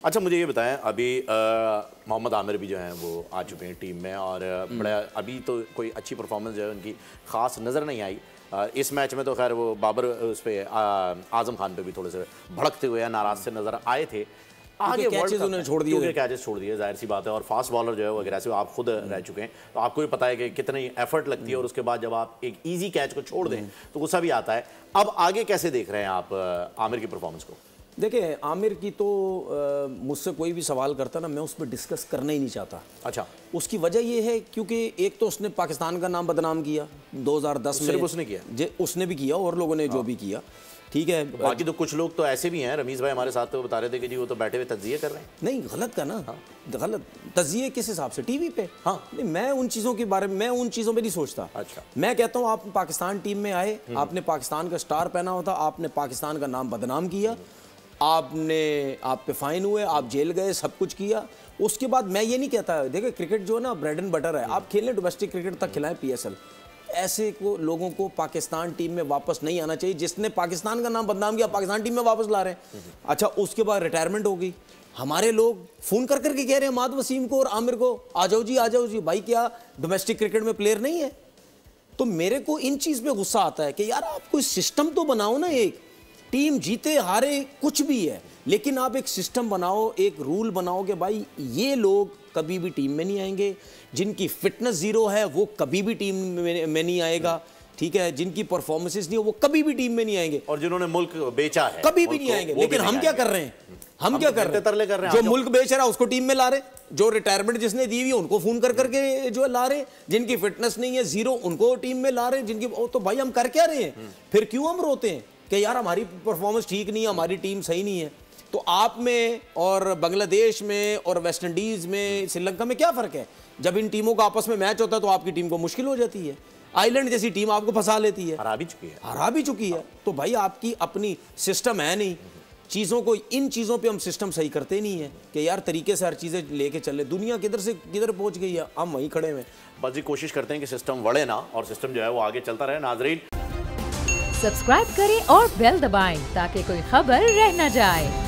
अच्छा मुझे ये बताएं, अभी मोहम्मद आमिर भी जो हैं वो आ चुके हैं टीम में और बड़ा अभी तो कोई अच्छी परफॉर्मेंस जो है उनकी ख़ास नज़र नहीं आई। इस मैच में तो खैर वो बाबर उस पर आज़म खान पे भी थोड़े से भड़कते हुए नाराज से नज़र आए थे। आगे कैचेस उन्होंने छोड़ दिए, कैचेस छोड़ दिए, जाहिर सी बात है। और फास्ट बॉलर जो है वो अग्रेसिव आप खुद रह चुके हैं, तो आपको भी पता है कि कितनी एफर्ट लगती है और उसके बाद जब आप एक ईजी कैच को छोड़ दें तो गुस्सा भी आता है। अब आगे कैसे देख रहे हैं आप आमिर की परफॉर्मेंस को? देखिए, आमिर की तो मुझसे कोई भी सवाल करता ना, मैं उस पर डिस्कस करना ही नहीं चाहता। अच्छा, उसकी वजह ये है क्योंकि एक तो उसने पाकिस्तान का नाम बदनाम किया 2010 में, सिर्फ उसने किया? उसने भी किया और लोगों ने जो भी किया, ठीक है। तो बाकी तो कुछ लोग तो ऐसे भी हैं, रमीज़ भाई हमारे साथ तो बता रहे थे कि जी वो तो बैठे हुए तज्जिए कर रहे हैं। नहीं, गलत का ना। हाँ। गलत तज्जिए किस हिसाब से? टीवी पे। हाँ, नहीं, मैं उन चीज़ों के बारे में, मैं उन चीज़ों पे नहीं सोचता। अच्छा, मैं कहता हूँ आप पाकिस्तान टीम में आए, आपने पाकिस्तान का स्टार पहना होता, आपने पाकिस्तान का नाम बदनाम किया, आप पे फाइन हुए, आप जेल गए, सब कुछ किया। उसके बाद मैं ये नहीं कहता, देखिए क्रिकेट जो है ना ब्रेड एंड बटर है, आप खेलें डोमेस्टिक क्रिकेट तक खिलाएं PSL, ऐसे को लोगों को पाकिस्तान टीम में वापस नहीं आना चाहिए। जिसने पाकिस्तान का नाम बदनाम किया पाकिस्तान टीम में वापस ला रहे हैं। अच्छा, उसके बाद रिटायरमेंट हो गई, हमारे लोग फ़ोन कर करके कह रहे हैं माद वसीम को और आमिर को, आ जाओ जी भाई, क्या डोमेस्टिक क्रिकेट में प्लेयर नहीं है? तो मेरे को इन चीज़ पे गुस्सा आता है कि यार आप कोई सिस्टम तो बनाओ ना, एक टीम जीते हारे कुछ भी है, लेकिन आप एक सिस्टम बनाओ, एक रूल बनाओ कि भाई ये लोग कभी भी टीम में नहीं आएंगे, जिनकी फिटनेस जीरो है वो कभी भी टीम में नहीं आएगा, ठीक है, जिनकी परफॉर्मेंसेस नहीं है वो कभी भी टीम में नहीं आएंगे, और जिन्होंने मुल्क बेचा है कभी भी नहीं आएंगे। लेकिन हम क्या कर रहे हैं? हम क्या कर रहे हैं? जो मुल्क बेच रहा है उसको टीम में ला रहे, जो रिटायरमेंट जिसने दी हुई है उनको फोन कर करके जो है ला रहे, जिनकी फिटनेस नहीं है जीरो उनको टीम में ला रहे, जिनकी तो भाई हम कर क्या रहे हैं? फिर क्यों हम रोते हैं कि यार हमारी परफॉर्मेंस ठीक नहीं है, हमारी टीम सही नहीं है? तो आप में और बांग्लादेश में और वेस्ट इंडीज़ में, श्रीलंका में क्या फ़र्क है? जब इन टीमों का आपस में मैच होता है तो आपकी टीम को मुश्किल हो जाती है, आइलैंड जैसी टीम आपको फंसा लेती है, हरा भी चुकी है। तो भाई आपकी अपनी सिस्टम है नहीं, चीज़ों को, इन चीज़ों पे हम सिस्टम सही करते नहीं है कि यार तरीके से हर चीज़ें लेके चले। दुनिया किधर से किधर पहुंच गई है, हम वहीं खड़े हैं। बस जी कोशिश करते हैं कि सिस्टम बढ़े ना, और सिस्टम जो है वो आगे चलता रहे। नाजरीन सब्सक्राइब करें और बेल दबाएं ताकि कोई खबर रह न जाए।